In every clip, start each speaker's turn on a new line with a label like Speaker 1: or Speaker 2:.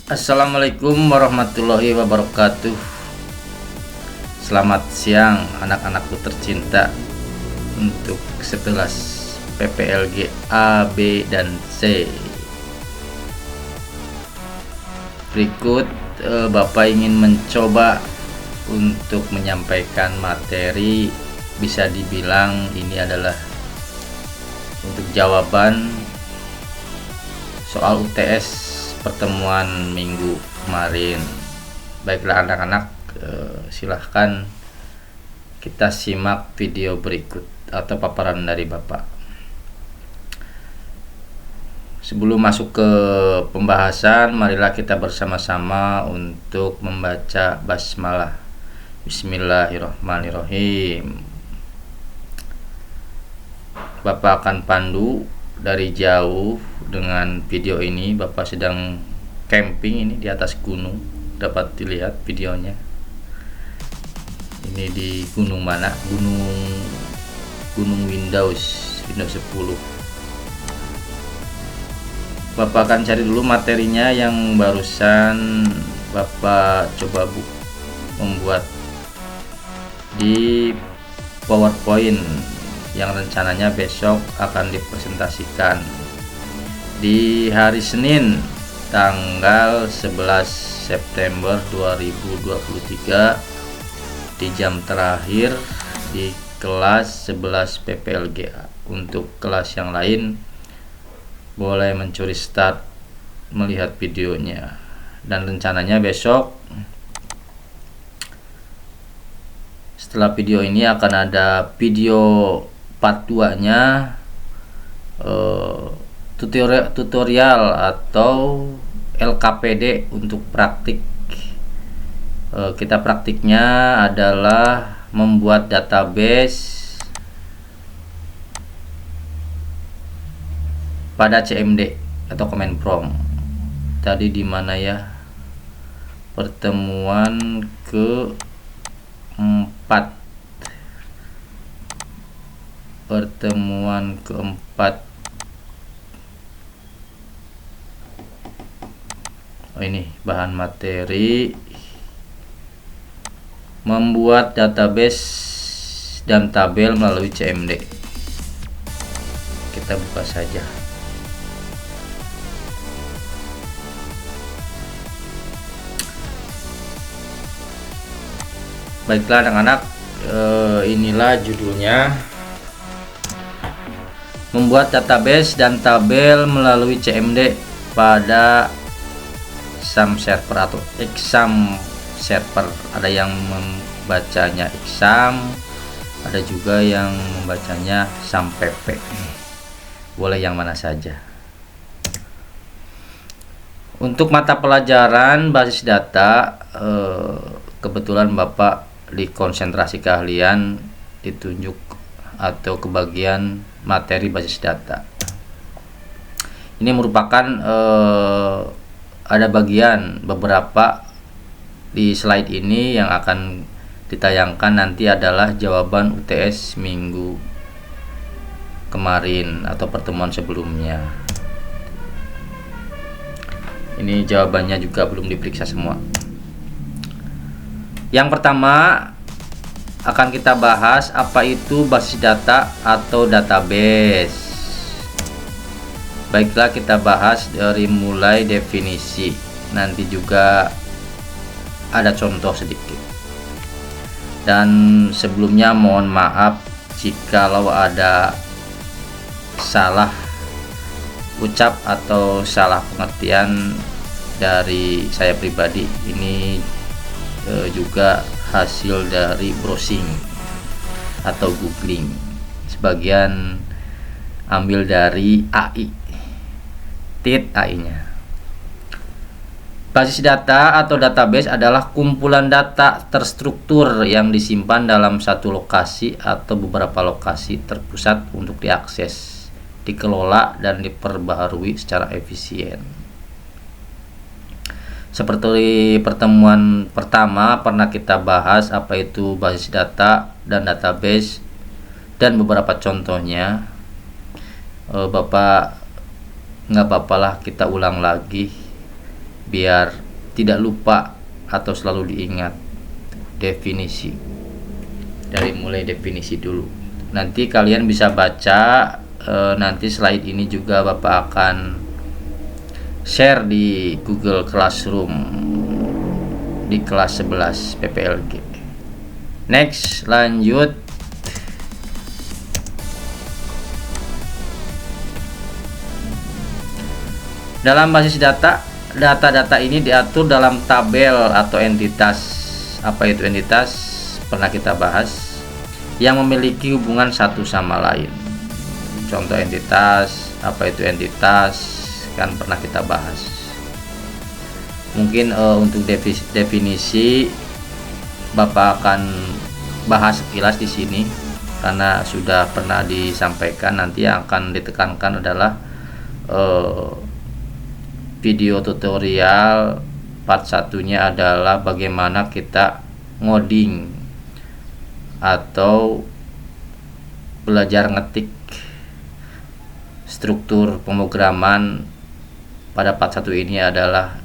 Speaker 1: Assalamualaikum warahmatullahi wabarakatuh. Selamat siang anak-anakku tercinta. Untuk 11 PPLG A, B, dan C. Berikut Bapak ingin mencoba untuk menyampaikan materi, bisa dibilang ini adalah untuk jawaban soal UTS pertemuan minggu kemarin. Baiklah anak-anak, silahkan kita simak video berikut atau paparan dari Bapak. Sebelum masuk ke pembahasan, marilah kita bersama-sama untuk membaca basmalah. Bismillahirrahmanirrahim. Bapak akan pandu dari jauh dengan video ini. Bapak sedang camping ini di atas gunung, dapat dilihat videonya. Ini di gunung mana? Gunung Windows 10. Bapak akan cari dulu materinya yang barusan Bapak coba membuat di PowerPoint yang rencananya besok akan dipresentasikan di hari Senin tanggal 11 September 2023 di jam terakhir di kelas 11 PPLGA. Untuk kelas yang lain boleh mencuri start melihat videonya, dan rencananya besok setelah video ini akan ada video part 2 nya, tutorial atau LKPD untuk praktik. Kita praktiknya adalah membuat database pada CMD atau command prompt. Tadi di mana ya? Pertemuan keempat. Ini bahan materi membuat database dan tabel melalui CMD. Kita buka saja. Baiklah anak-anak, inilah judulnya, membuat database dan tabel melalui CMD pada exam server atau exam server. Ada yang membacanya exam, ada juga yang membacanya SAMPP. Boleh yang mana saja. Untuk mata pelajaran basis data, kebetulan Bapak di konsentrasi keahlian ditunjuk atau kebagian materi basis data. Ini merupakan ada bagian beberapa di slide ini yang akan ditayangkan nanti adalah jawaban UTS minggu kemarin atau pertemuan sebelumnya. Ini jawabannya juga belum diperiksa semua. Yang pertama akan kita bahas apa itu basis data atau database. Baiklah, kita bahas dari mulai definisi. Nanti juga ada contoh sedikit. Dan sebelumnya mohon maaf jikalau ada salah ucap atau salah pengertian dari saya pribadi. Ini juga hasil dari browsing atau googling, sebagian ambil dari AI, AI-nya. Basis data atau database adalah kumpulan data terstruktur yang disimpan dalam satu lokasi atau beberapa lokasi terpusat untuk diakses, dikelola, dan diperbaharui secara efisien. Seperti pertemuan pertama pernah kita bahas apa itu basis data dan database dan beberapa contohnya. Bapak nggak apa-apalah kita ulang lagi biar tidak lupa atau selalu diingat. Definisi, dari mulai definisi dulu, nanti kalian bisa baca. Nanti slide ini juga Bapak akan share di Google Classroom di kelas 11 PPLG. Next, lanjut. Dalam basis data, data-data ini diatur dalam tabel atau entitas. Apa itu entitas? Pernah kita bahas, yang memiliki hubungan satu sama lain. Contoh entitas, apa itu entitas? Kan pernah kita bahas. Mungkin untuk definisi Bapak akan bahas sekilas di sini karena sudah pernah disampaikan. Nanti yang akan ditekankan adalah video tutorial part satunya adalah bagaimana kita ngoding atau belajar ngetik struktur pemrograman. Pada part 1 ini adalah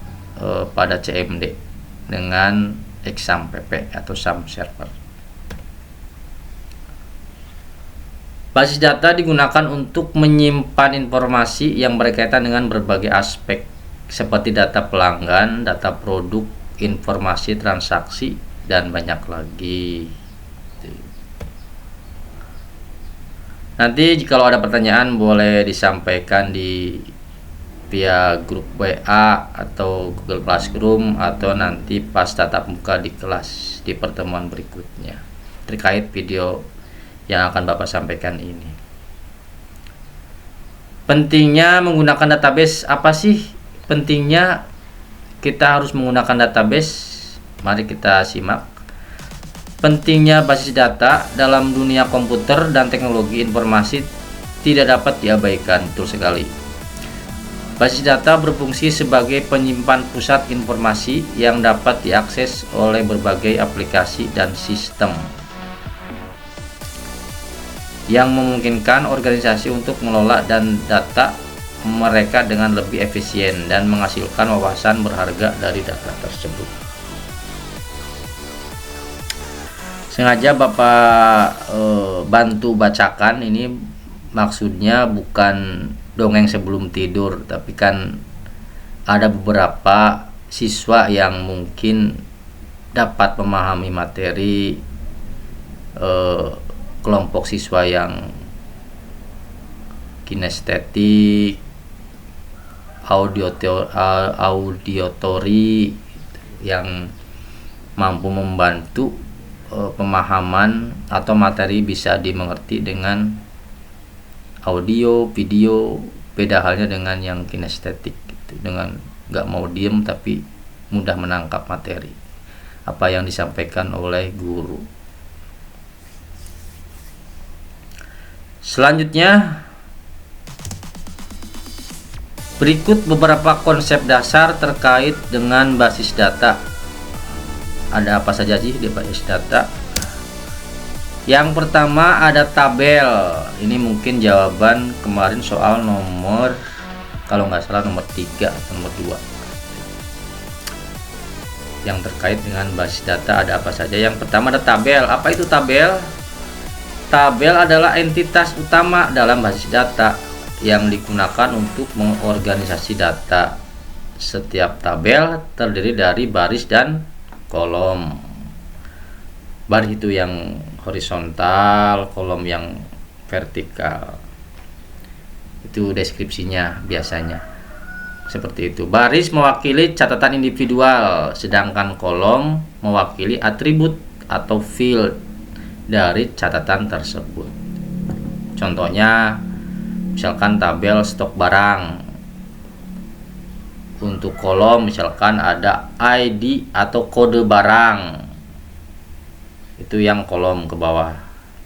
Speaker 1: pada CMD dengan XAMPP atau SAM server. Basis data digunakan untuk menyimpan informasi yang berkaitan dengan berbagai aspek seperti data pelanggan, data produk, informasi transaksi, dan banyak lagi. Nanti kalau ada pertanyaan boleh disampaikan di via grup WA atau Google Classroom, atau nanti pas tatap muka di kelas di pertemuan berikutnya terkait video yang akan Bapak sampaikan ini. Pentingnya menggunakan database. Apa sih pentingnya kita harus menggunakan database? Mari kita simak. Pentingnya basis data dalam dunia komputer dan teknologi informasi tidak dapat diabaikan. Betul sekali. Basis data berfungsi sebagai penyimpan pusat informasi yang dapat diakses oleh berbagai aplikasi dan sistem, yang memungkinkan organisasi untuk mengelola dan data mereka dengan lebih efisien dan menghasilkan wawasan berharga dari data tersebut. Sengaja Bapak bantu bacakan ini, maksudnya bukan dongeng sebelum tidur, tapi kan ada beberapa siswa yang mungkin dapat memahami materi, kelompok siswa yang kinestetik, auditory yang mampu membantu pemahaman atau materi bisa dimengerti dengan audio, video. Beda halnya dengan yang kinestetik gitu, dengan nggak mau diem tapi mudah menangkap materi apa yang disampaikan oleh guru. Selanjutnya, berikut beberapa konsep dasar terkait dengan basis data. Ada apa saja sih di basis data? Yang pertama ada tabel. Ini mungkin jawaban kemarin soal nomor, kalau nggak salah nomor 3 atau nomor 2. Yang terkait dengan basis data ada apa saja? Yang pertama ada tabel. Apa itu tabel? Tabel adalah entitas utama dalam basis data yang digunakan untuk mengorganisasi data. Setiap tabel terdiri dari baris dan kolom. Baris itu yang horizontal, kolom yang vertikal. Itu deskripsinya biasanya seperti itu. Baris mewakili catatan individual, sedangkan kolom mewakili atribut atau field dari catatan tersebut. Contohnya, misalkan tabel stok barang. Untuk kolom misalkan ada ID atau kode barang. Itu yang kolom ke bawah.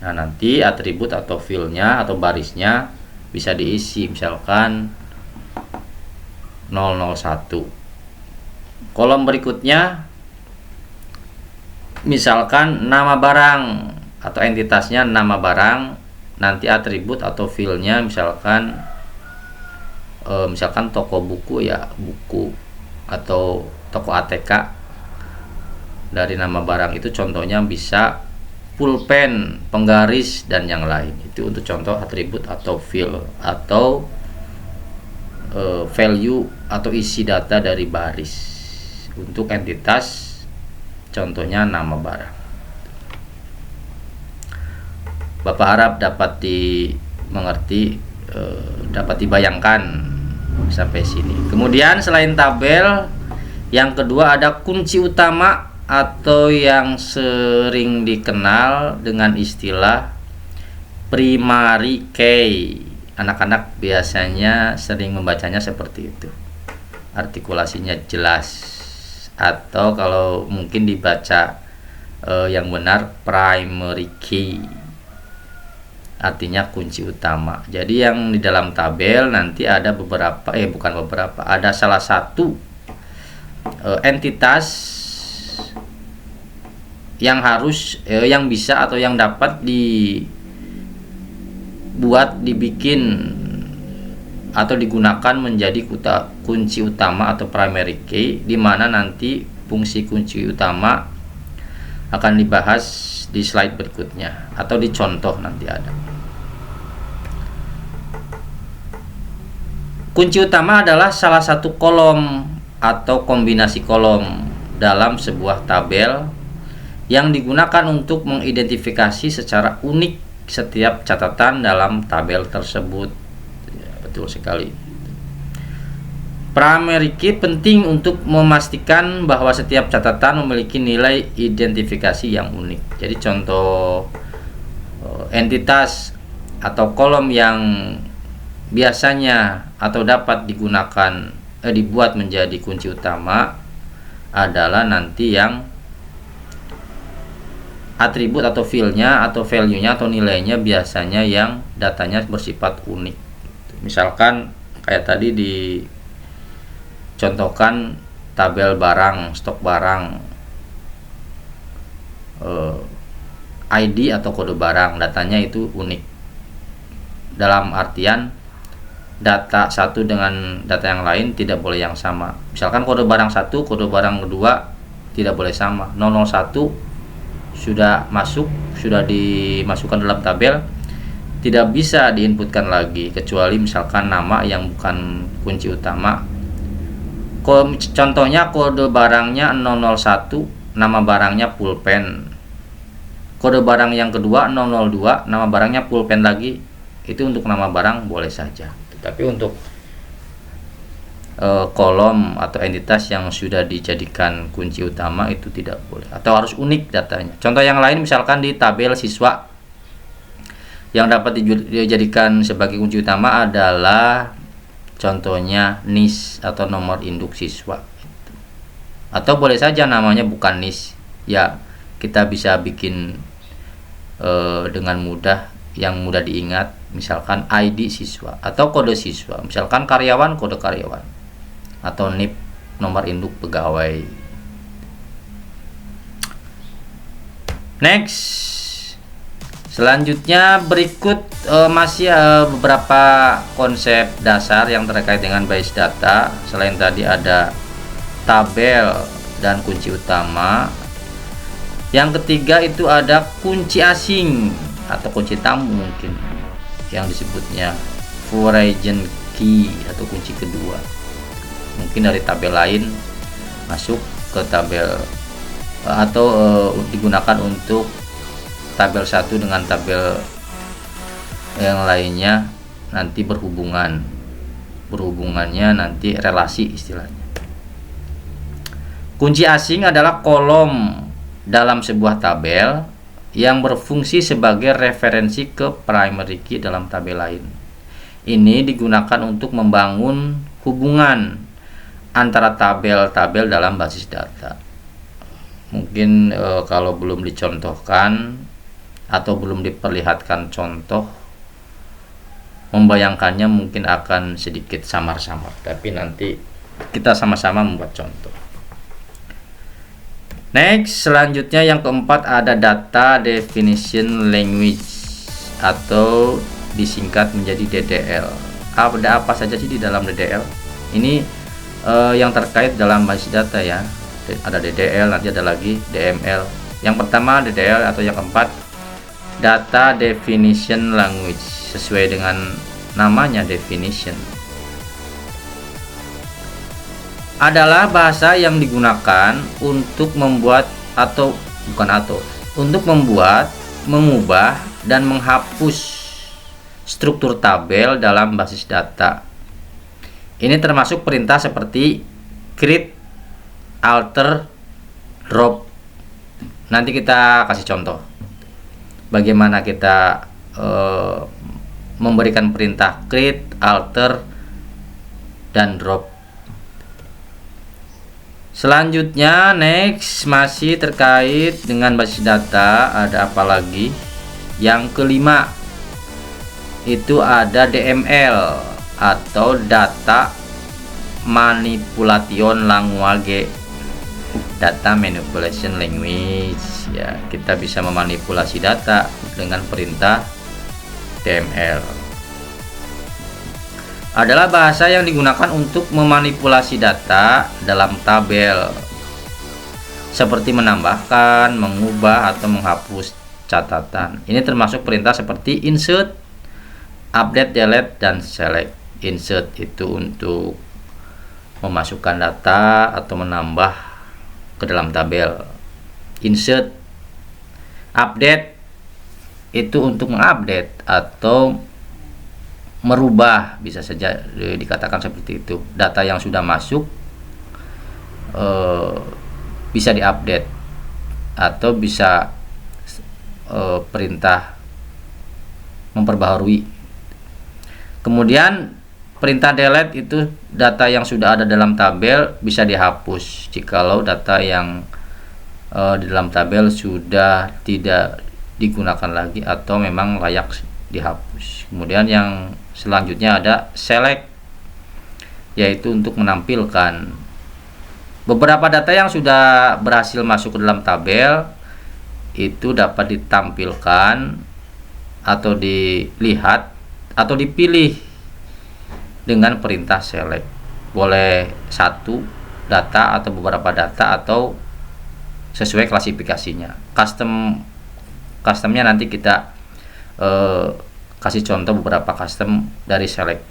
Speaker 1: Nah, nanti atribut atau fieldnya atau barisnya bisa diisi misalkan 001. Kolom berikutnya misalkan nama barang atau entitasnya nama barang, nanti atribut atau filenya misalkan toko buku ya buku. atau toko ATK dari nama barang itu, contohnya bisa pulpen, penggaris, dan yang lain. Itu untuk contoh atribut atau field atau value atau isi data dari baris. Untuk entitas, contohnya nama barang. Bapak harap dapat dimengerti, dapat dibayangkan sampai sini. Kemudian selain tabel, yang kedua ada kunci utama atau yang sering dikenal dengan istilah primary key. Anak-anak biasanya sering membacanya seperti itu, artikulasinya jelas, atau kalau mungkin dibaca yang benar primary key, artinya kunci utama. Jadi yang di dalam tabel nanti ada beberapa, ada salah satu entitas yang harus yang bisa atau yang dapat dibikin atau digunakan menjadi kunci utama atau primary key, di mana nanti fungsi kunci utama akan dibahas di slide berikutnya atau di contoh nanti ada. Kunci utama adalah salah satu kolom atau kombinasi kolom dalam sebuah tabel yang digunakan untuk mengidentifikasi secara unik setiap catatan dalam tabel tersebut. Ya, betul sekali. Primary key penting untuk memastikan bahwa setiap catatan memiliki nilai identifikasi yang unik. Jadi contoh entitas atau kolom yang biasanya atau dapat digunakan dibuat menjadi kunci utama adalah nanti yang atribut atau fieldnya atau value-nya atau nilainya biasanya yang datanya bersifat unik. Misalkan kayak tadi dicontohkan tabel barang, stok barang, ID atau kode barang, datanya itu unik. Dalam artian data satu dengan data yang lain tidak boleh yang sama. Misalkan kode barang 1, kode barang 2 tidak boleh sama. 001 sudah dimasukkan dalam tabel, tidak bisa diinputkan lagi kecuali misalkan nama yang bukan kunci utama. Contohnya kode barangnya 001, nama barangnya pulpen. Kode barang yang kedua 002, nama barangnya pulpen lagi. Itu untuk nama barang boleh saja. Tapi untuk kolom atau entitas yang sudah dijadikan kunci utama itu tidak boleh atau harus unik datanya. Contoh yang lain misalkan di tabel siswa yang dapat dijadikan sebagai kunci utama adalah contohnya NIS atau nomor induk siswa, atau boleh saja namanya bukan NIS ya, kita bisa bikin dengan mudah, yang mudah diingat, misalkan ID siswa atau kode siswa, misalkan karyawan kode karyawan atau NIP nomor induk pegawai. Next, selanjutnya berikut masih beberapa konsep dasar yang terkait dengan base data. Selain tadi ada tabel dan kunci utama, yang ketiga itu ada kunci asing atau kunci tamu mungkin yang disebutnya foreign key atau kunci kedua. Mungkin dari tabel lain masuk ke tabel atau digunakan untuk tabel satu dengan tabel yang lainnya nanti berhubungannya nanti relasi istilahnya. Kunci asing adalah kolom dalam sebuah tabel yang berfungsi sebagai referensi ke primary key dalam tabel lain. Ini digunakan untuk membangun hubungan antara tabel-tabel dalam basis data. Mungkin kalau belum dicontohkan atau belum diperlihatkan contoh, membayangkannya mungkin akan sedikit samar-samar, tapi nanti kita sama-sama membuat contoh. Next, selanjutnya yang keempat ada data definition language atau disingkat menjadi DDL. Ada apa saja sih di dalam DDL? Ini yang terkait dalam basis data ya. Ada DDL, nanti ada lagi DML. Yang pertama DDL atau yang keempat, Data Definition Language, sesuai dengan namanya definition. Adalah bahasa yang digunakan untuk membuat untuk membuat, mengubah dan menghapus struktur tabel dalam basis data. Ini termasuk perintah seperti create, alter, drop. Nanti kita kasih contoh bagaimana kita memberikan perintah create, alter, dan drop. Selanjutnya next, masih terkait dengan basis data, ada apa lagi? Yang kelima itu ada DML atau Data Manipulation Language. Data Manipulation Language ya, kita bisa memanipulasi data dengan perintah DML. Adalah bahasa yang digunakan untuk memanipulasi data dalam tabel, seperti menambahkan, mengubah, atau menghapus catatan. Ini termasuk perintah seperti insert, update, delete, dan select. Insert itu untuk memasukkan data atau menambah ke dalam tabel. Insert. Update itu untuk mengupdate atau merubah, bisa saja dikatakan seperti itu. Data yang sudah masuk bisa diupdate atau bisa perintah memperbaharui. Kemudian perintah delete itu data yang sudah ada dalam tabel bisa dihapus jikalau data yang di dalam tabel sudah tidak digunakan lagi atau memang layak dihapus. Kemudian yang selanjutnya ada select, yaitu untuk menampilkan beberapa data yang sudah berhasil masuk ke dalam tabel, itu dapat ditampilkan atau dilihat atau dipilih dengan perintah select. Boleh satu data atau beberapa data atau sesuai klasifikasinya. Customnya nanti kita kasih contoh beberapa custom dari select.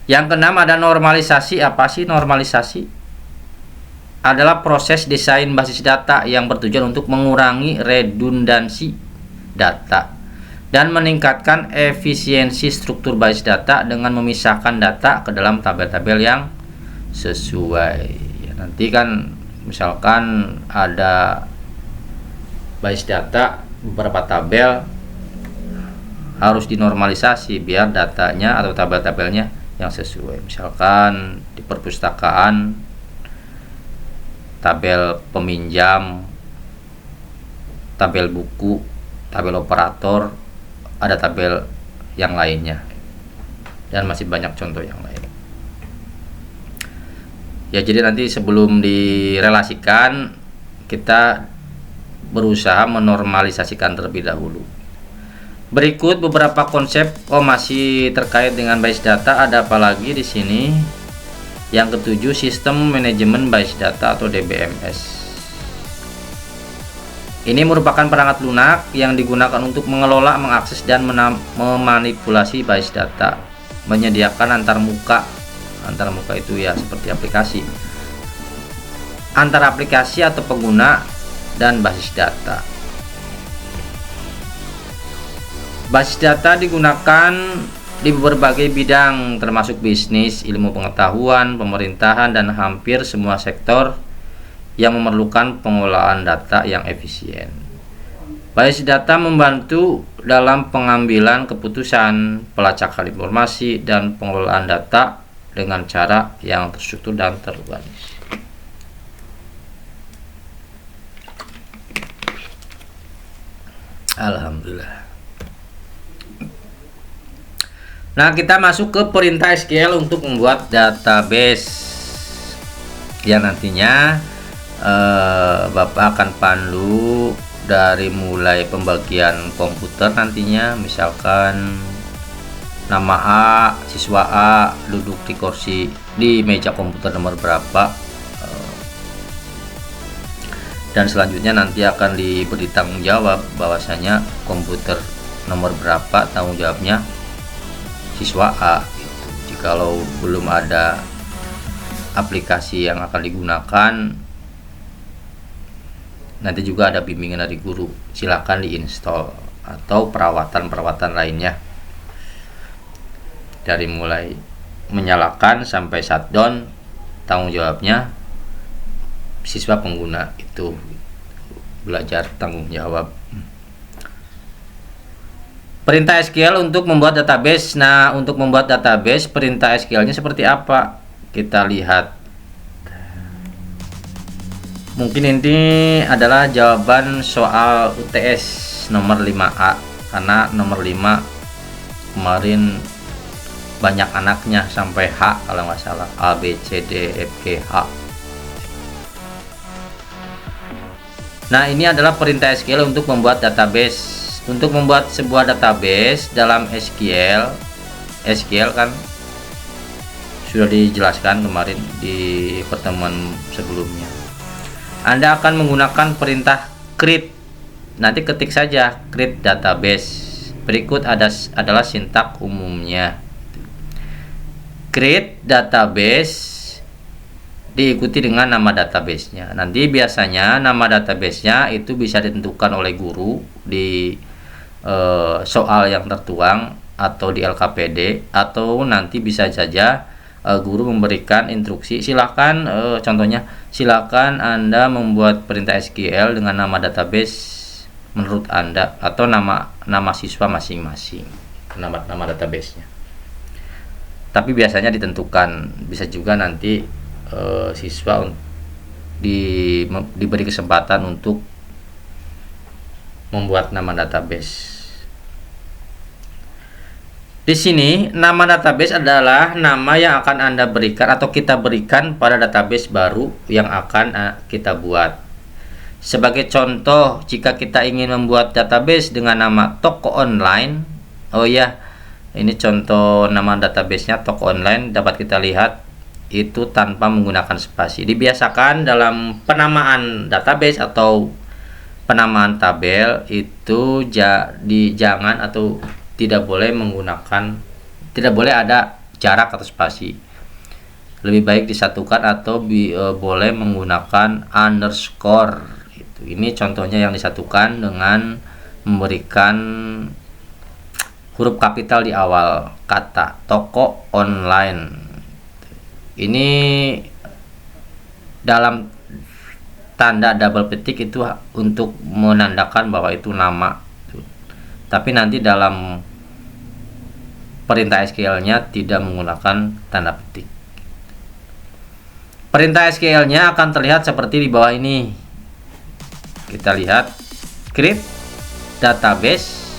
Speaker 1: Yang keenam ada normalisasi. Apa sih normalisasi? Adalah proses desain basis data yang bertujuan untuk mengurangi redundansi data dan meningkatkan efisiensi struktur basis data dengan memisahkan data ke dalam tabel-tabel yang sesuai. Ya, nanti kan misalkan ada basis data beberapa tabel harus dinormalisasi biar datanya atau tabel-tabelnya yang sesuai. Misalkan di perpustakaan tabel peminjam, tabel buku, tabel operator, ada tabel yang lainnya, dan masih banyak contoh yang lain. Ya, jadi nanti sebelum direlasikan kita berusaha menormalisasikan terlebih dahulu. Berikut beberapa konsep masih terkait dengan basis data. Ada apa lagi di sini? Yang ketujuh, sistem manajemen basis data atau DBMS. Ini merupakan perangkat lunak yang digunakan untuk mengelola, mengakses, dan memanipulasi basis data. Menyediakan antarmuka itu ya seperti aplikasi, antar aplikasi atau pengguna dan basis data. Basis data digunakan di berbagai bidang termasuk bisnis, ilmu pengetahuan, pemerintahan, dan hampir semua sektor yang memerlukan pengolahan data yang efisien. Basis data membantu dalam pengambilan keputusan, pelacakan informasi, dan pengelolaan data dengan cara yang terstruktur dan terorganisir. Alhamdulillah. Nah, kita masuk ke perintah SQL untuk membuat database yang nantinya Bapak akan pandu dari mulai pembagian komputer nantinya, misalkan nama A, siswa A duduk di meja komputer nomor berapa, dan selanjutnya nanti akan diberi tanggung jawab bahwasanya komputer nomor berapa tanggung jawabnya siswa A gitu. Jikalau belum ada aplikasi yang akan digunakan, nanti juga ada bimbingan dari guru, silakan diinstal, atau perawatan lainnya dari mulai menyalakan sampai shutdown, tanggung jawabnya siswa pengguna itu. Belajar tanggung jawab. Perintah SQL untuk membuat database. Nah, untuk membuat database, perintah SQL-nya seperti apa? Kita lihat. Mungkin ini adalah jawaban soal UTS nomor 5A, karena nomor 5 kemarin banyak anaknya sampai H kalau nggak salah, A, B, C, D, F, G, H. Nah, ini adalah perintah SQL untuk membuat database. Untuk membuat sebuah database dalam SQL kan sudah dijelaskan kemarin di pertemuan sebelumnya. Anda akan menggunakan perintah create. Nanti ketik saja create database. Berikut adalah sintak umumnya. Create database diikuti dengan nama databasenya. Nanti biasanya nama databasenya itu bisa ditentukan oleh guru di soal yang tertuang atau di LKPD, atau nanti bisa saja guru memberikan instruksi. Silahkan contohnya, silakan Anda membuat perintah SQL dengan nama database menurut Anda, atau nama siswa masing-masing, nama databasenya. Tapi biasanya ditentukan, bisa juga nanti siswa diberi kesempatan untuk membuat nama database. Di sini nama database adalah nama yang akan Anda berikan atau kita berikan pada database baru yang akan kita buat. Sebagai contoh, jika kita ingin membuat database dengan nama toko online, oh ya, ini contoh nama databasenya toko online, dapat kita lihat itu tanpa menggunakan spasi. Dibiasakan dalam penamaan database atau penamaan tabel itu jangan atau tidak boleh ada jarak atau spasi. Lebih baik disatukan atau boleh menggunakan underscore. Ini contohnya yang disatukan dengan memberikan huruf kapital di awal kata toko online. Ini dalam tanda double petik itu untuk menandakan bahwa itu nama. Tapi nanti dalam perintah SQL-nya tidak menggunakan tanda petik. Perintah SQL-nya akan terlihat seperti di bawah ini. Kita lihat create database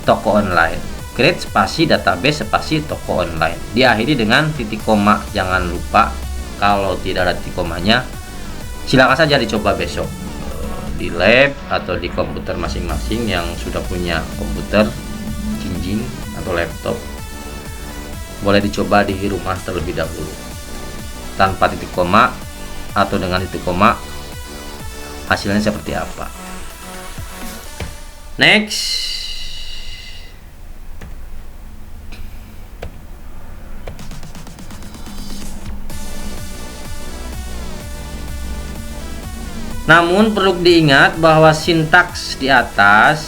Speaker 1: toko online, create spasi database spasi toko online, diakhiri dengan titik koma. Jangan lupa, kalau tidak ada titik komanya silakan saja dicoba besok di lab atau di komputer masing-masing yang sudah punya komputer jinjing atau laptop. Boleh dicoba di rumah terlebih dahulu tanpa titik koma atau dengan titik koma, hasilnya seperti apa. Next. Namun perlu diingat bahwa sintaks di atas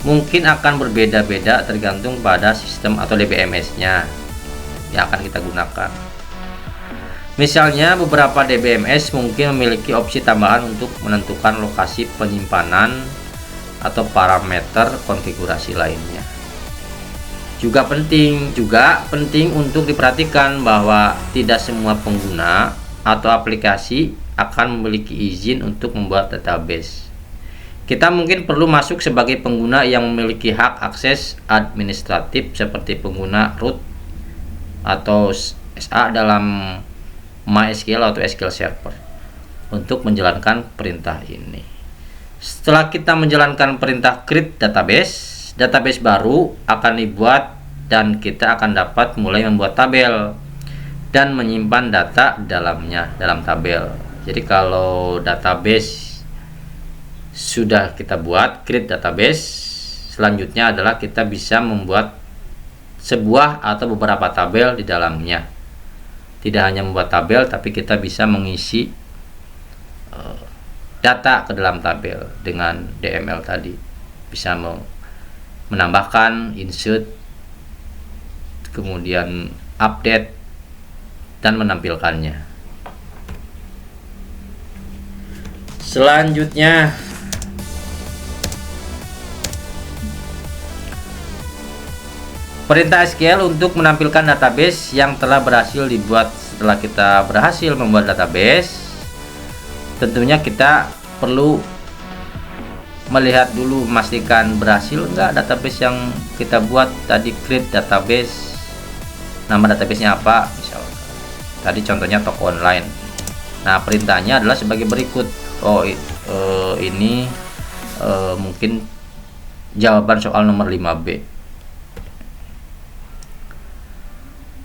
Speaker 1: mungkin akan berbeda-beda tergantung pada sistem atau DBMS-nya yang akan kita gunakan. Misalnya beberapa DBMS mungkin memiliki opsi tambahan untuk menentukan lokasi penyimpanan atau parameter konfigurasi lainnya. Juga penting untuk diperhatikan bahwa tidak semua pengguna atau aplikasi akan memiliki izin untuk membuat database. Kita mungkin perlu masuk sebagai pengguna yang memiliki hak akses administratif seperti pengguna root atau SA dalam MySQL atau SQL Server untuk menjalankan perintah ini. Setelah kita menjalankan perintah create database baru akan dibuat dan kita akan dapat mulai membuat tabel dan menyimpan data dalam tabel. Jadi kalau database sudah kita buat, create database, selanjutnya adalah kita bisa membuat sebuah atau beberapa tabel di dalamnya. Tidak hanya membuat tabel, tapi kita bisa mengisi data ke dalam tabel dengan DML tadi. Bisa menambahkan, insert, kemudian update, dan menampilkannya. Selanjutnya, perintah SQL untuk menampilkan database yang telah berhasil dibuat. Setelah kita berhasil membuat database, tentunya kita perlu melihat dulu, memastikan berhasil enggak database yang kita buat tadi. Create database, nama databasenya apa, misalnya tadi contohnya toko online. Nah, perintahnya adalah sebagai berikut. Ini mungkin jawaban soal nomor 5B.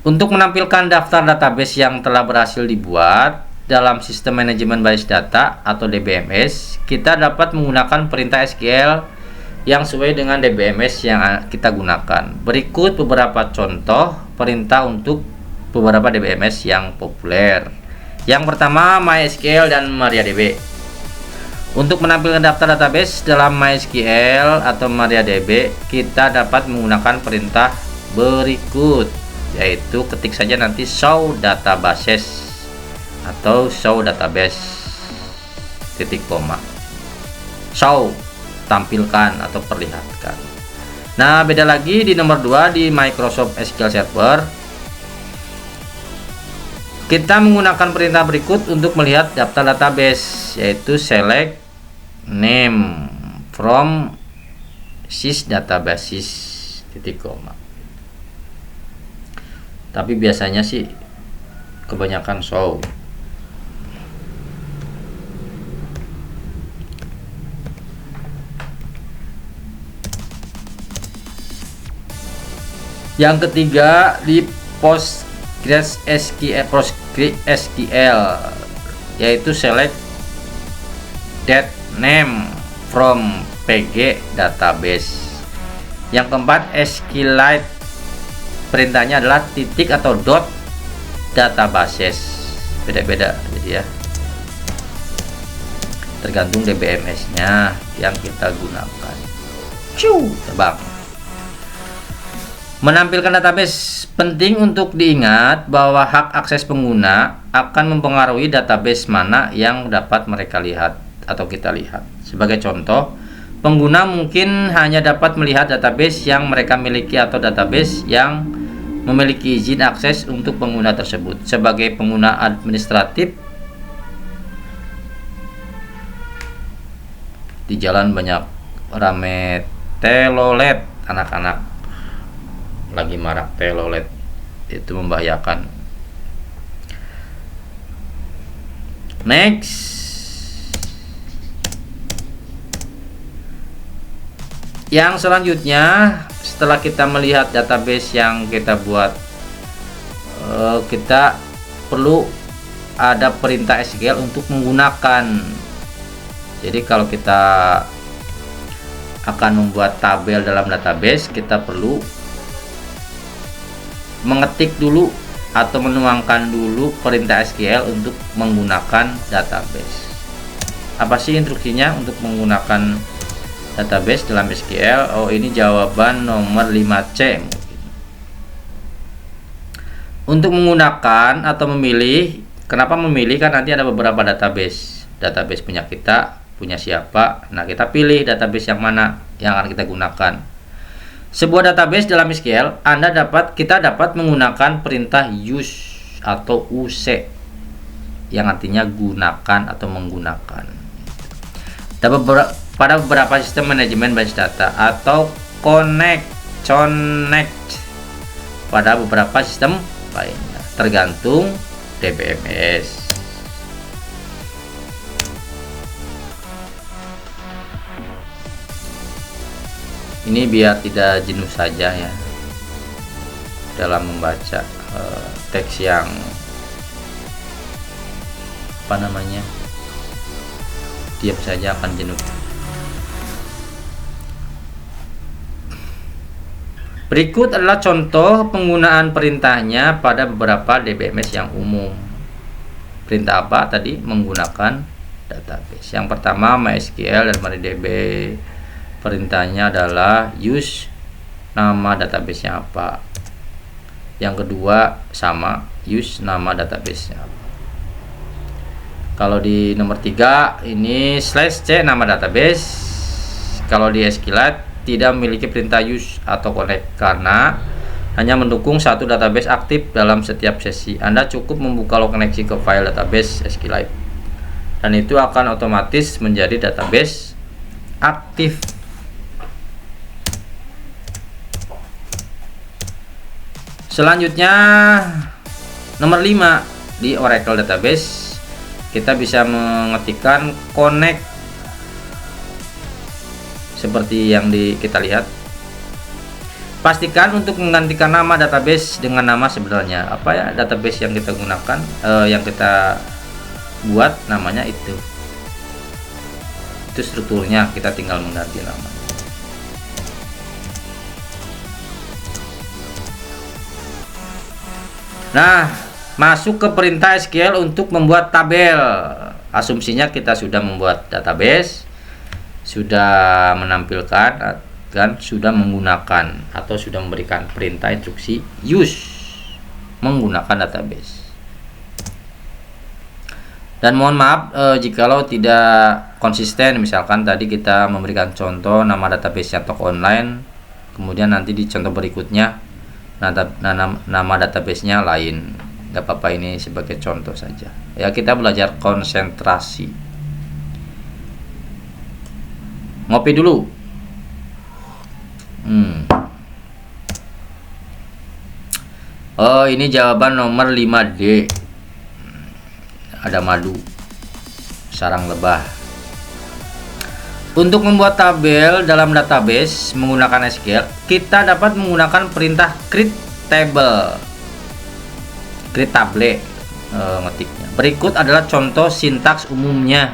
Speaker 1: Untuk menampilkan daftar database yang telah berhasil dibuat dalam sistem manajemen basis data atau DBMS, kita dapat menggunakan perintah SQL yang sesuai dengan DBMS yang kita gunakan. Berikut beberapa contoh perintah untuk beberapa DBMS yang populer. Yang pertama, MySQL dan MariaDB. Untuk menampilkan daftar database dalam MySQL atau MariaDB, kita dapat menggunakan perintah berikut, yaitu ketik saja nanti show databases atau show database titik koma. Show, tampilkan atau perlihatkan. Nah, beda lagi di nomor 2 di Microsoft SQL Server. Kita menggunakan perintah berikut untuk melihat daftar database, yaitu select name from sys databases titik koma. Tapi biasanya sih kebanyakan show. Yang ketiga di PostgreSQL, yaitu select that name from PG database. Yang keempat, SQLite, perintahnya adalah titik atau dot databases. Beda-beda jadi ya, tergantung DBMS nya yang kita gunakan. Terbang. Menampilkan database, penting untuk diingat bahwa hak akses pengguna akan mempengaruhi database mana yang dapat mereka lihat atau kita lihat. Sebagai contoh, pengguna mungkin hanya dapat melihat database yang mereka miliki atau database yang memiliki izin akses untuk pengguna tersebut. Sebagai pengguna administratif, di jalan banyak rame telolet, anak-anak lagi marak telolet, itu membahayakan. Next, yang selanjutnya, setelah kita melihat database yang kita buat, kita perlu ada perintah SQL untuk menggunakan. Jadi kalau kita akan membuat tabel dalam database, kita perlu mengetik dulu atau menuangkan dulu perintah SQL untuk menggunakan database. Apa sih instruksinya untuk menggunakan database dalam SQL? Oh, ini jawaban nomor 5C mungkin. Untuk menggunakan atau memilih, kenapa memilih? Kan nanti ada beberapa database. Database punya kita, punya siapa. Nah, kita pilih database yang mana yang akan kita gunakan. Sebuah database dalam SQL, kita dapat menggunakan perintah use atau UC yang artinya gunakan atau menggunakan. Pada beberapa sistem manajemen basis data atau connect pada beberapa sistem lainnya, tergantung DBMS. Ini biar tidak jenuh saja ya. dalam membaca teks yang diam saja akan jenuh. Berikut adalah contoh penggunaan perintahnya pada beberapa DBMS yang umum. Perintah apa tadi? Menggunakan database. Yang pertama MySQL dan MariaDB. Perintahnya adalah use nama database-nya apa. Yang kedua sama, use nama database-nya apa. Kalau di nomor 3 ini /c nama database. Kalau di SQLite tidak memiliki perintah use atau connect karena hanya mendukung satu database aktif dalam setiap sesi. Anda cukup membuka koneksi ke file database SQLite dan itu akan otomatis menjadi database aktif. Selanjutnya nomor 5 di Oracle Database kita bisa mengetikkan connect seperti yang kita lihat. Pastikan untuk menggantikan nama database dengan nama sebenarnya. Apa ya database yang kita gunakan, yang kita buat namanya itu strukturnya, kita tinggal mengganti nama. Nah, masuk ke perintah SQL untuk membuat tabel. Asumsinya kita sudah membuat database, sudah menampilkan kan, sudah menggunakan atau sudah memberikan perintah instruksi use menggunakan database. Dan mohon maaf jikalau tidak konsisten, misalkan tadi kita memberikan contoh nama database-nya toko online, kemudian nanti di contoh berikutnya nama database-nya lain. Gak apa-apa, ini sebagai contoh saja ya, kita belajar konsentrasi. Ngopi dulu. Oh, ini jawaban nomor 5D. Ada madu, sarang lebah. Untuk membuat tabel dalam database menggunakan SQL, kita dapat menggunakan perintah create table. Create table ngetiknya. Berikut adalah contoh sintaks umumnya.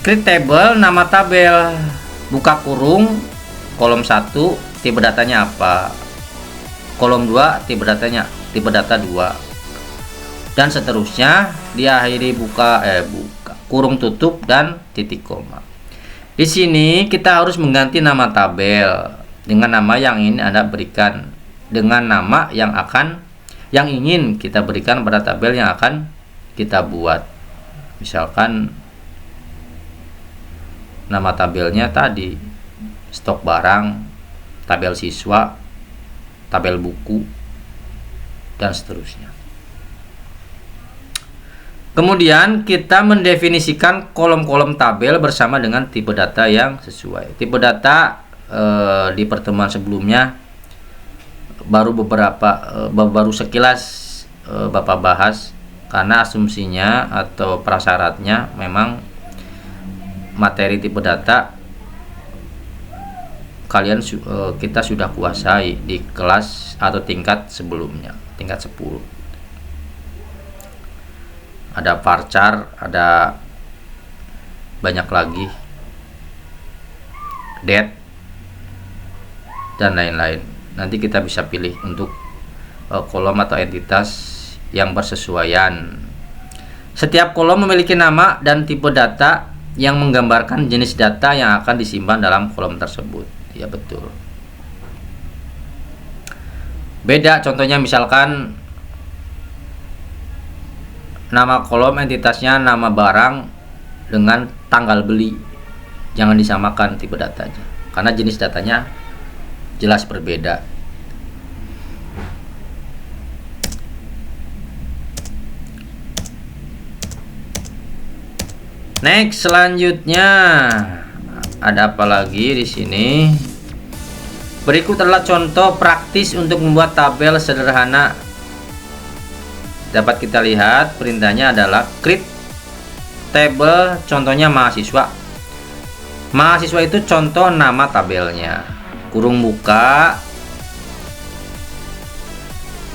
Speaker 1: Create table, nama tabel, buka kurung, kolom 1 tipe datanya apa, kolom 2 tipe data 2, dan seterusnya. Diakhiri buka kurung tutup dan titik koma. Di sini kita harus mengganti nama tabel dengan nama yang ingin Anda berikan dengan nama yang ingin kita berikan pada tabel yang akan kita buat. Misalkan nama tabelnya tadi stok barang, tabel siswa, tabel buku, dan seterusnya. Kemudian kita mendefinisikan kolom-kolom tabel bersama dengan tipe data yang sesuai. Tipe data di pertemuan sebelumnya baru sekilas Bapak bahas, karena asumsinya atau prasyaratnya memang materi tipe data kita sudah kuasai di kelas atau tingkat sebelumnya, tingkat 10. Ada varchar, ada banyak lagi, date, dan lain-lain. Nanti kita bisa pilih untuk kolom atau entitas yang bersesuaian. Setiap kolom memiliki nama dan tipe data yang menggambarkan jenis data yang akan disimpan dalam kolom tersebut. Ya betul. Beda contohnya misalkan nama kolom entitasnya nama barang dengan tanggal beli. Jangan disamakan tipe datanya, karena jenis datanya jelas berbeda. Next, selanjutnya ada apa lagi di sini? Berikut adalah contoh praktis untuk membuat tabel sederhana. Dapat kita lihat perintahnya adalah create table, contohnya mahasiswa. Mahasiswa itu contoh nama tabelnya. Kurung buka,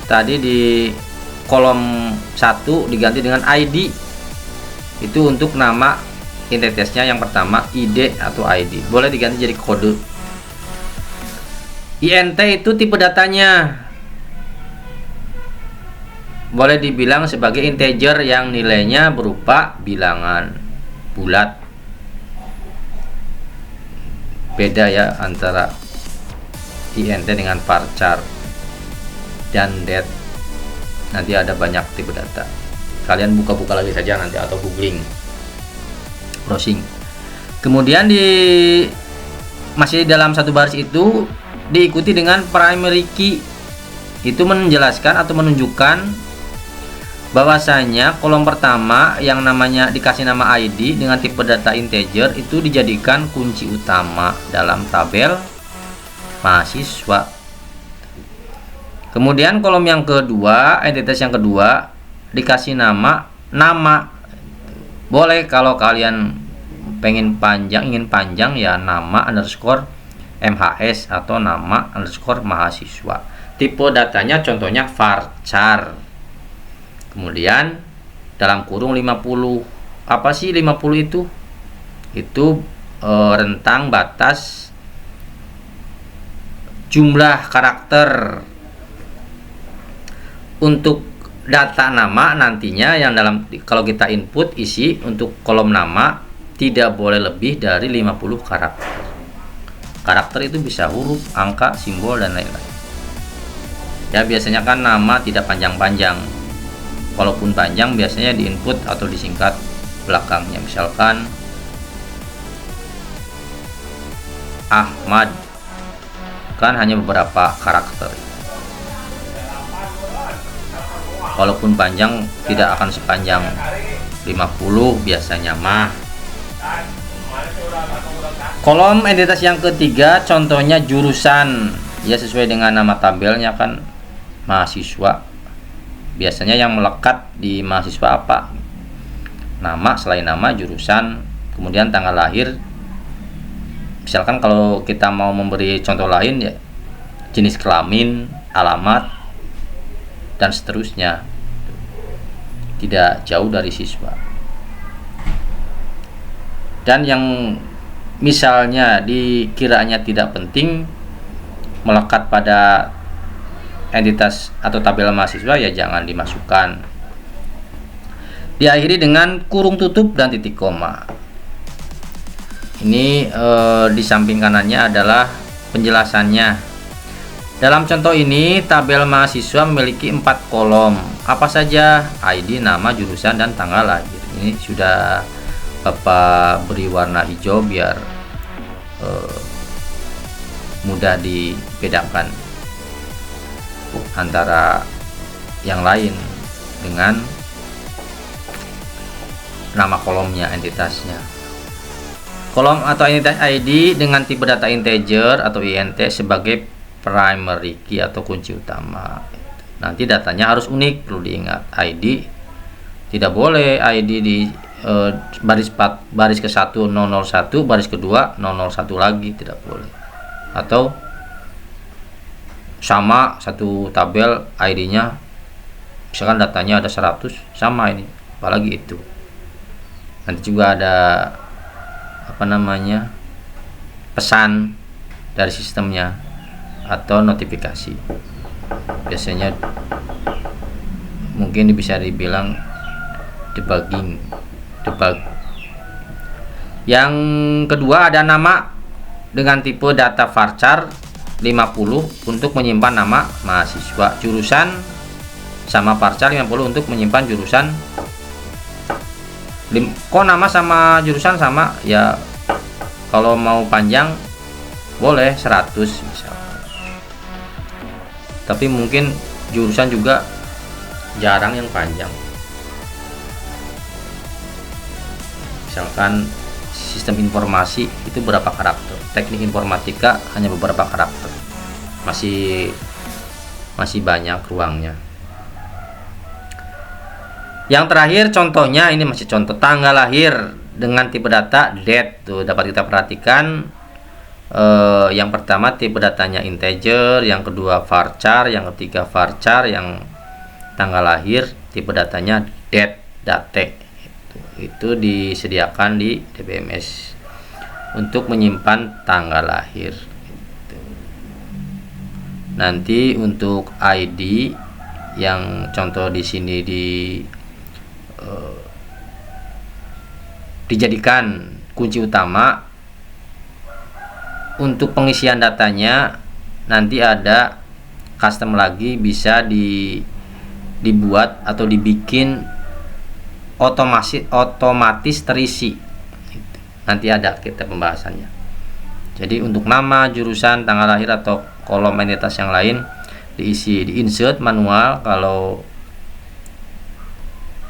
Speaker 1: tadi di kolom 1 diganti dengan ID. Itu untuk nama entitasnya yang pertama, ID atau ID. Boleh diganti jadi kode. INT itu tipe datanya. Boleh dibilang sebagai integer yang nilainya berupa bilangan bulat. Beda ya antara INT dengan varchar dan det. Nanti ada banyak tipe data. Kalian buka-buka lagi saja nanti atau googling, browsing. Kemudian masih dalam satu baris itu diikuti dengan primary key. Itu menjelaskan atau menunjukkan bahwasanya kolom pertama yang namanya dikasih nama ID dengan tipe data integer itu dijadikan kunci utama dalam tabel mahasiswa. Kemudian kolom yang kedua, entitas yang kedua dikasih nama. Boleh kalau kalian ingin panjang ya nama underscore MHS atau nama underscore mahasiswa. Tipe datanya contohnya varchar. Kemudian dalam kurung 50. Apa sih 50 itu? Itu rentang batas jumlah karakter untuk data nama nantinya yang kalau kita input isi untuk kolom nama tidak boleh lebih dari 50 karakter. Karakter itu bisa huruf, angka, simbol dan lain-lain. Ya biasanya kan nama tidak panjang-panjang. Walaupun panjang biasanya diinput atau disingkat belakangnya, misalkan Ahmad, kan hanya beberapa karakter. Walaupun panjang tidak akan sepanjang 50 biasanya mah. Kolom entitas yang ketiga contohnya jurusan, ya sesuai dengan nama tabelnya kan mahasiswa. Biasanya yang melekat di mahasiswa apa? Nama, selain nama, jurusan, kemudian tanggal lahir. Misalkan kalau kita mau memberi contoh lain ya jenis kelamin, alamat, dan seterusnya. Tidak jauh dari siswa. Dan yang misalnya dikiranya tidak penting melekat pada entitas atau tabel mahasiswa ya jangan dimasukkan. Diakhiri dengan kurung tutup dan titik koma. Ini di samping kanannya adalah penjelasannya. Dalam contoh ini tabel mahasiswa memiliki 4 kolom. Apa saja? ID, nama, jurusan, dan tanggal lahir. Ini sudah Bapak beri warna hijau biar mudah dibedakan antara yang lain dengan nama kolomnya, entitasnya. Kolom atau entitas ID dengan tipe data integer atau INT sebagai primary key atau kunci utama. Nanti datanya harus unik, perlu diingat. ID tidak boleh ID di baris ke-1 001, baris kedua 001 lagi, tidak boleh. Atau sama satu tabel ID-nya, misalkan datanya ada 100, sama ini, apalagi itu. Nanti juga ada pesan dari sistemnya atau notifikasi. Biasanya mungkin bisa dibilang debug. Yang kedua ada nama dengan tipe data varchar 50 untuk menyimpan nama mahasiswa. Jurusan sama varchar 50 untuk menyimpan jurusan. Kok nama sama jurusan sama ya, kalau mau panjang boleh 100 misalkan, tapi mungkin jurusan juga jarang yang panjang. Misalkan sistem informasi itu berapa karakter, teknik informatika hanya beberapa karakter, masih banyak ruangnya. Yang terakhir contohnya, ini masih contoh tanggal lahir dengan tipe data date. Tuh dapat kita perhatikan Yang pertama tipe datanya integer, yang kedua varchar, yang ketiga varchar, yang tanggal lahir tipe datanya date. Itu disediakan di DBMS untuk menyimpan tanggal lahir. Nanti untuk ID yang contoh di sini dijadikan kunci utama. Untuk pengisian datanya nanti ada custom lagi, bisa dibuat atau dibikin otomatis terisi. Nanti ada kita pembahasannya. Jadi untuk nama, jurusan, tanggal lahir atau kolom entitas yang lain diisi di insert manual. Kalau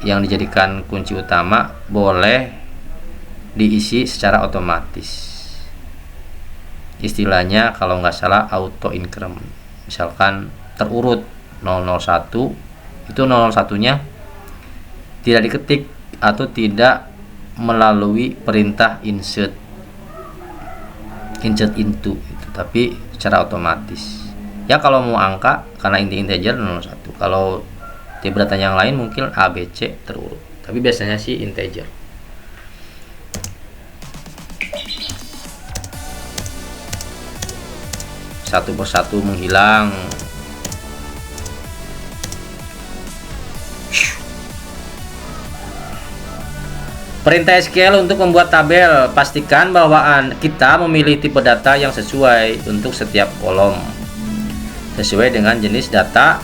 Speaker 1: yang dijadikan kunci utama boleh diisi secara otomatis. Istilahnya kalau nggak salah auto increment. Misalkan terurut 001, itu 01-nya tidak diketik atau tidak melalui perintah insert into itu, tapi secara otomatis. Ya kalau mau angka karena integer 01. Kalau tipe data yang lain mungkin ABC terurut, tapi biasanya sih integer. Satu persatu menghilang. Perintah SQL untuk membuat tabel. Pastikan bahwa kita memilih tipe data yang sesuai untuk setiap kolom, sesuai dengan jenis data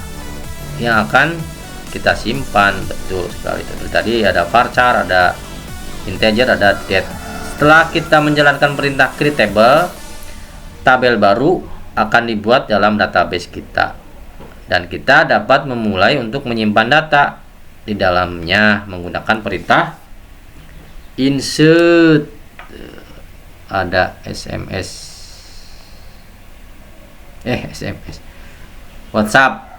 Speaker 1: yang akan kita simpan. Betul sekali. Tadi ada varchar, ada integer, ada date. Setelah kita menjalankan perintah create table, tabel baru akan dibuat dalam database kita, dan kita dapat memulai untuk menyimpan data di dalamnya menggunakan perintah insert. Ada SMS WhatsApp.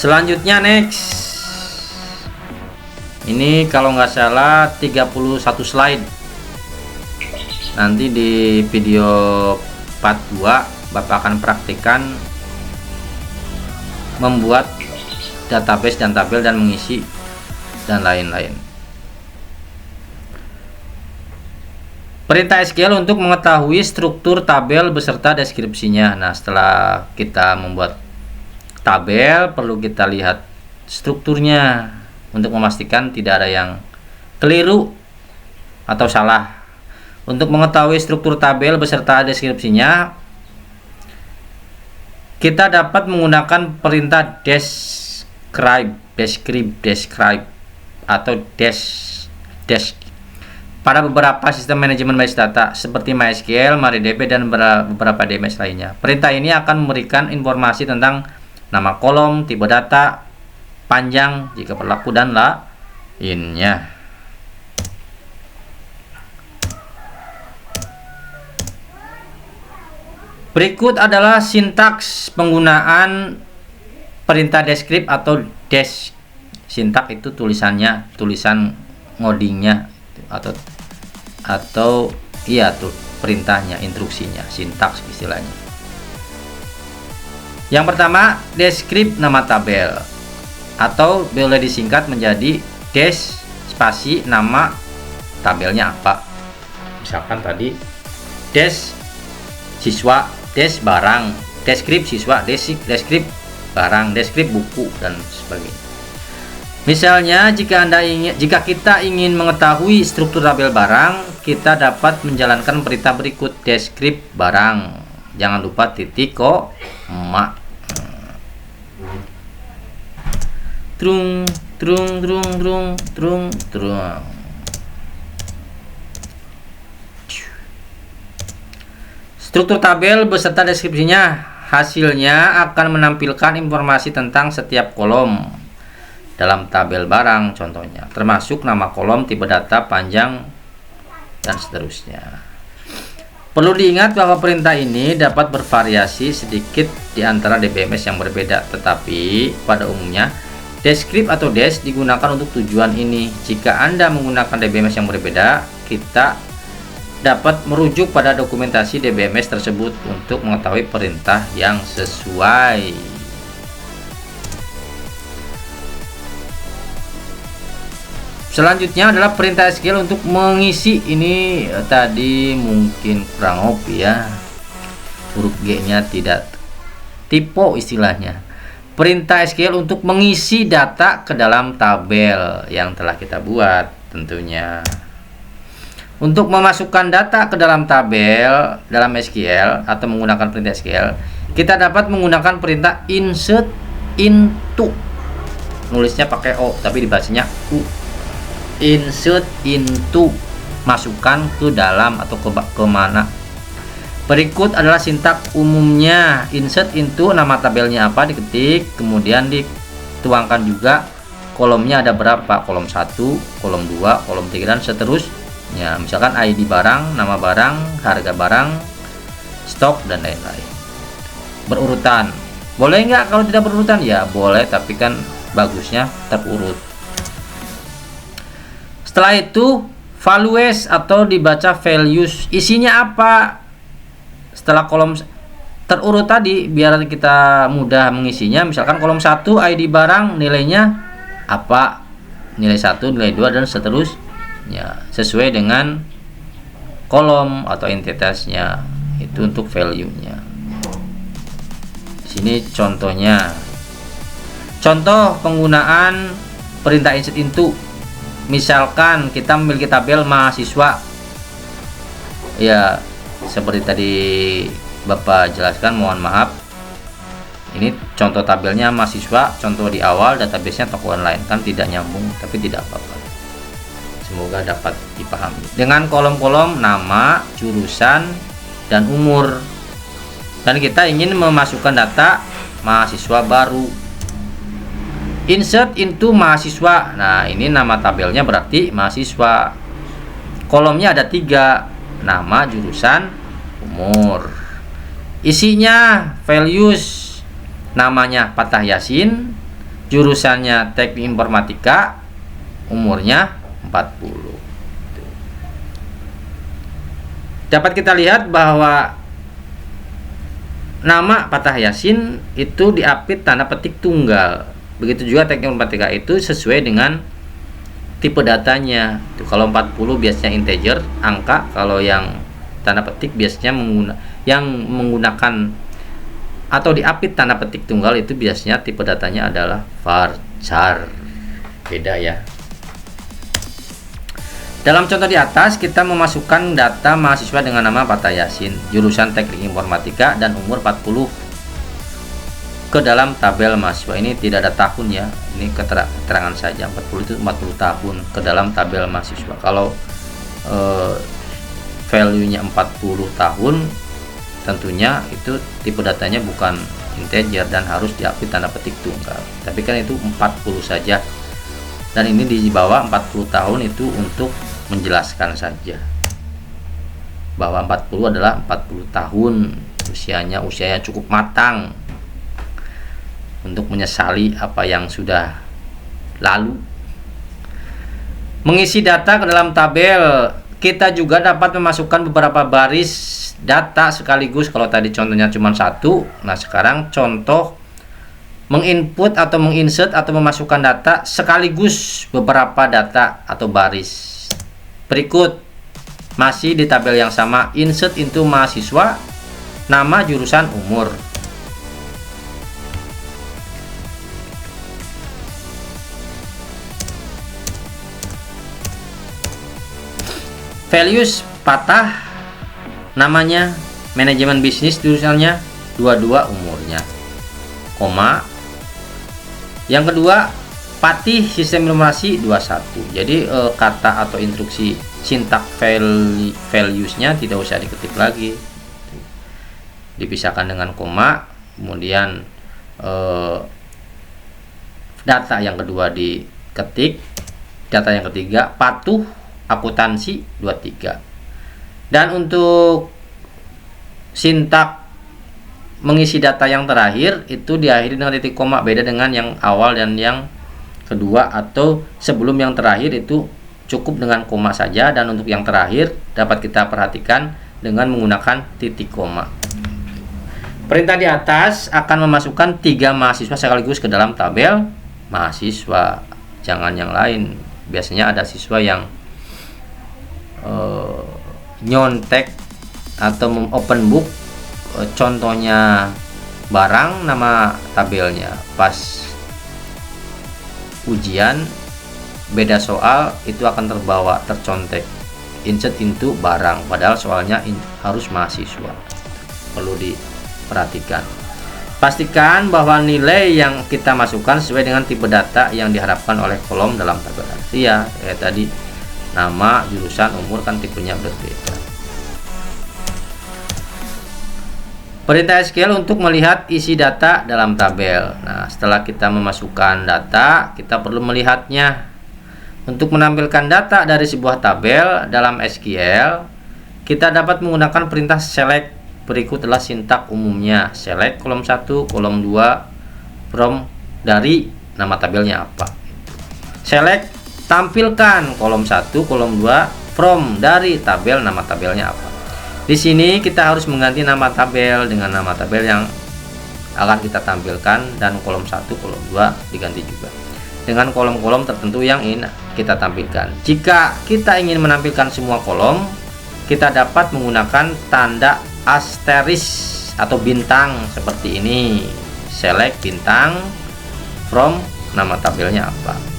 Speaker 1: Selanjutnya next. Ini kalau nggak salah 31 slide. Nanti di video part 2 Bapak akan praktikkan membuat database dan tabel dan mengisi dan lain-lain. Perintah SQL untuk mengetahui struktur tabel beserta deskripsinya. Nah, setelah kita membuat tabel, perlu kita lihat strukturnya untuk memastikan tidak ada yang keliru atau salah. Untuk mengetahui struktur tabel beserta deskripsinya, kita dapat menggunakan perintah describe atau desk pada beberapa sistem manajemen base data seperti MySQL, MariaDB, dan beberapa DMS lainnya. Perintah ini akan memberikan informasi tentang nama kolom, tipe data, panjang jika berlaku, dan lainnya. Berikut adalah sintaks penggunaan perintah describe atau desk. Sintaks itu tulisan ngodingnya atau perintahnya, instruksinya, sintaks istilahnya. Yang pertama, describe nama tabel, atau boleh disingkat menjadi des spasi nama tabelnya apa. Misalkan tadi des siswa, des barang, describe siswa, describe barang, describe buku, dan sebagainya. Misalnya jika kita ingin mengetahui struktur tabel barang, kita dapat menjalankan perintah berikut: describe barang, jangan lupa titik koma. Trung. Struktur tabel beserta deskripsinya. Hasilnya akan menampilkan informasi tentang setiap kolom dalam tabel barang, contohnya termasuk nama kolom, tipe data, panjang, dan seterusnya. Perlu diingat bahwa perintah ini dapat bervariasi sedikit di antara DBMS yang berbeda, tetapi pada umumnya deskrip atau des digunakan untuk tujuan ini. Jika Anda menggunakan DBMS yang berbeda, kita dapat merujuk pada dokumentasi DBMS tersebut untuk mengetahui perintah yang sesuai. Selanjutnya adalah perintah SQL untuk mengisi. Ini tadi mungkin kurang hobi ya, huruf G nya tidak typo istilahnya. Perintah SQL untuk mengisi data ke dalam tabel yang telah kita buat tentunya. Untuk memasukkan data ke dalam tabel dalam SQL atau menggunakan perintah SQL, kita dapat menggunakan perintah insert into. Nulisnya pakai O tapi dibacanya U. Insert into, masukkan ke dalam atau ke mana. Berikut adalah sintak umumnya. Insert into, nama tabelnya apa diketik, kemudian dituangkan juga kolomnya ada berapa, kolom 1, kolom 2, kolom 3 dan seterusnya. Misalkan ID barang, nama barang, harga barang, stok dan lain-lain. Berurutan. Boleh nggak kalau tidak berurutan? Ya boleh, tapi kan bagusnya terurut. Setelah itu values atau dibaca values, isinya apa? Setelah kolom terurut tadi biar kita mudah mengisinya, misalkan kolom 1 ID barang nilainya apa, nilai 1, nilai 2 dan seterusnya sesuai dengan kolom atau entitasnya. Itu untuk value-nya. Di sini contohnya. Contoh penggunaan perintah insert into. Misalkan kita memiliki tabel mahasiswa, ya seperti tadi Bapak jelaskan, mohon maaf ini contoh tabelnya mahasiswa, contoh di awal, databasenya toko online, kan tidak nyambung tapi tidak apa-apa, semoga dapat dipahami. Dengan kolom-kolom nama, jurusan dan umur, dan kita ingin memasukkan data mahasiswa baru. Insert into mahasiswa. Nah ini nama tabelnya berarti mahasiswa. Kolomnya ada 3, nama, jurusan, umur. Isinya values, namanya Fatah Yasin, jurusannya teknik informatika, umurnya 40. Dapat kita lihat bahwa nama Fatah Yasin itu diapit tanda petik tunggal. Begitu juga teknik informatika itu sesuai dengan tipe datanya. Kalau 40 biasanya integer, angka. Kalau yang tanda petik biasanya menggunakan atau diapit tanda petik tunggal, itu biasanya tipe datanya adalah varchar. Beda ya. Dalam contoh di atas kita memasukkan data mahasiswa dengan nama Fatah Yasin, jurusan teknik informatika dan umur 40 ke dalam tabel mahasiswa. Ini tidak ada tahun ya, ini keterangan saja. 40 itu 40 tahun ke dalam tabel mahasiswa. Kalau value nya 40 tahun, tentunya itu tipe datanya bukan integer dan harus diapit tanda petik tunggal. Tapi kan itu 40 saja, dan ini di bawah 40 tahun itu untuk menjelaskan saja bahwa 40 adalah 40 tahun usianya cukup matang untuk menyesali apa yang sudah lalu. Mengisi data ke dalam tabel, kita juga dapat memasukkan beberapa baris data sekaligus. Kalau tadi contohnya cuma 1, nah sekarang contoh menginput atau menginsert atau memasukkan data sekaligus beberapa data atau baris. Berikut masih di tabel yang sama, insert into mahasiswa, nama, jurusan, umur. Values Fatah, namanya, manajemen bisnis jurusannya, 22 umurnya, koma. Yang kedua Patih sistem informasi 21. Jadi kata atau instruksi sintak valuesnya tidak usah diketik lagi, dipisahkan dengan koma. Kemudian data yang kedua diketik, data yang ketiga Patuh akuntansi 23. Dan untuk sintak mengisi data yang terakhir itu diakhiri dengan titik koma, beda dengan yang awal dan yang kedua, atau sebelum yang terakhir itu cukup dengan koma saja, dan untuk yang terakhir dapat kita perhatikan dengan menggunakan titik koma. Perintah di atas akan memasukkan 3 mahasiswa sekaligus ke dalam tabel mahasiswa, jangan yang lain. Biasanya ada siswa yang nyontek atau open book, contohnya barang nama tabelnya, pas ujian beda soal itu akan tercontek insert into barang, padahal soalnya harus mahasiswa. Perlu diperhatikan. Pastikan bahwa nilai yang kita masukkan sesuai dengan tipe data yang diharapkan oleh kolom dalam tabel rahasia. Kayak tadi, nama, jurusan, umur kan tipenya berbeda. Perintah SQL untuk melihat isi data dalam tabel. Nah, setelah kita memasukkan data, kita perlu melihatnya. Untuk menampilkan data dari sebuah tabel dalam SQL, kita dapat menggunakan perintah select. Berikut adalah sintak umumnya. Select kolom 1, kolom 2 from dari nama tabelnya apa. Select tampilkan kolom 1, kolom 2 from dari tabel nama tabelnya apa. Di sini kita harus mengganti nama tabel dengan nama tabel yang akan kita tampilkan, dan kolom 1, kolom 2 diganti juga dengan kolom-kolom tertentu yang ingin kita tampilkan. Jika kita ingin menampilkan semua kolom, kita dapat menggunakan tanda asteris atau bintang seperti ini. Select bintang from nama tabelnya apa.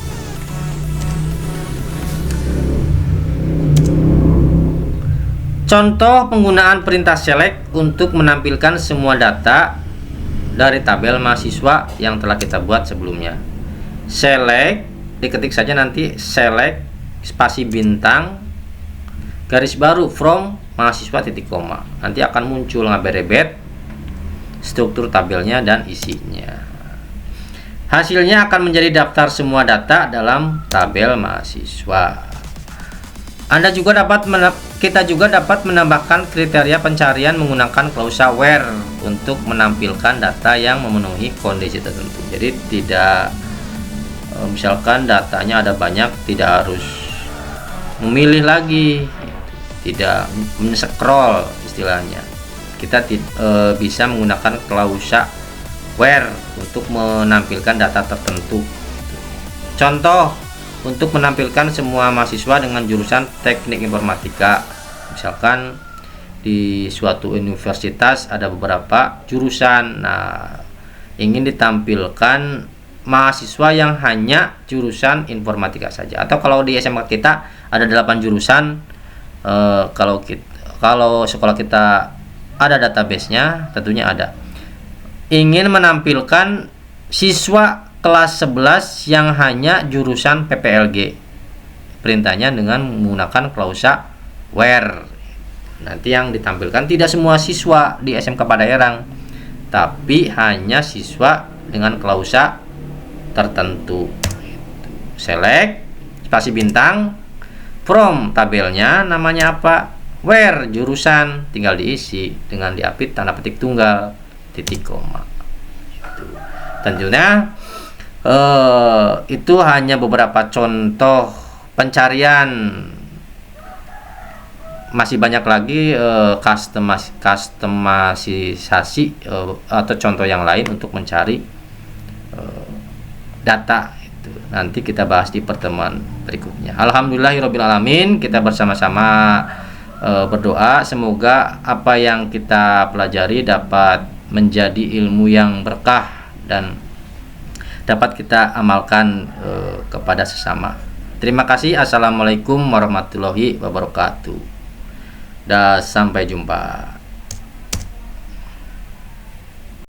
Speaker 1: Contoh penggunaan perintah select untuk menampilkan semua data dari tabel mahasiswa yang telah kita buat sebelumnya. Select, diketik saja nanti select spasi bintang garis baru from mahasiswa titik koma. Nanti akan muncul ngaberebet struktur tabelnya dan isinya. Hasilnya akan menjadi daftar semua data dalam tabel mahasiswa. Kita juga dapat menambahkan kriteria pencarian menggunakan klausa where untuk menampilkan data yang memenuhi kondisi tertentu. Jadi tidak, misalkan datanya ada banyak, tidak harus memilih lagi, tidak men-scroll istilahnya. Kita bisa menggunakan klausa where untuk menampilkan data tertentu. Contoh, untuk menampilkan semua mahasiswa dengan jurusan teknik informatika. Misalkan di suatu universitas ada beberapa jurusan. Nah, ingin ditampilkan mahasiswa yang hanya jurusan informatika saja. Atau kalau di SMA kita ada 8 jurusan, kalau sekolah kita ada database-nya, tentunya ada. Ingin menampilkan siswa kelas 11 yang hanya jurusan PPLG, perintahnya dengan menggunakan klausa where. Nanti yang ditampilkan tidak semua siswa di SMK Padalarang, tapi hanya siswa dengan klausa tertentu. Select spasi bintang from tabelnya namanya apa, where jurusan, tinggal diisi dengan diapit tanda petik tunggal titik koma. Tentunya itu hanya beberapa contoh pencarian. Masih banyak lagi customisasi atau contoh yang lain untuk mencari data. Itu nanti kita bahas di pertemuan berikutnya. Alhamdulillahirobbilalamin. Kita bersama-sama berdoa semoga apa yang kita pelajari dapat menjadi ilmu yang berkah dan dapat kita amalkan kepada sesama. Terima kasih. Assalamualaikum warahmatullahi wabarakatuh. Dan sampai jumpa.